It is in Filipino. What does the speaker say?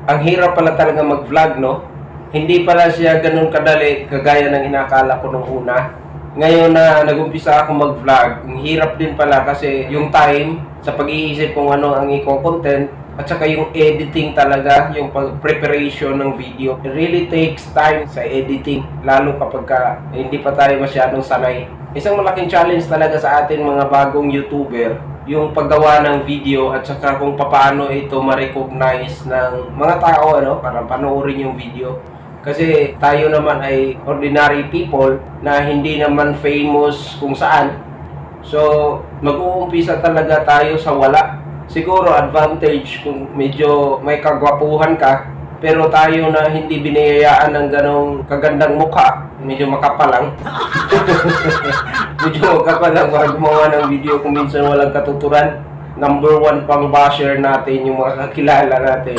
ang hirap pala talaga mag-vlog, no? Hindi pala siya ganun kadali kagaya ng inakala ko nung una. Ngayon na nag-umpisa ako mag-vlog, ang hirap din pala kasi yung time sa pag-iisip kung ano ang i-content at saka yung editing talaga, yung preparation ng video. It really takes time sa editing, lalo kapag hindi pa tayo masyadong sanay. Isang malaking challenge talaga sa atin mga bagong YouTuber, yung paggawa ng video at saka kung paano ito ma-recognize ng mga tao para panoorin yung video. Kasi tayo naman ay ordinary people na hindi naman famous kung saan. So, mag-uumpisa talaga tayo sa wala. Siguro advantage kung medyo may kagwapuhan ka, pero tayo na hindi biniyayaan ng ganong kagandang mukha, medyo makapal lang. Medyo makapal lang para gumawa ng video kung minsan walang katuturan. Number 1 pang basher natin yung mga kakilala natin.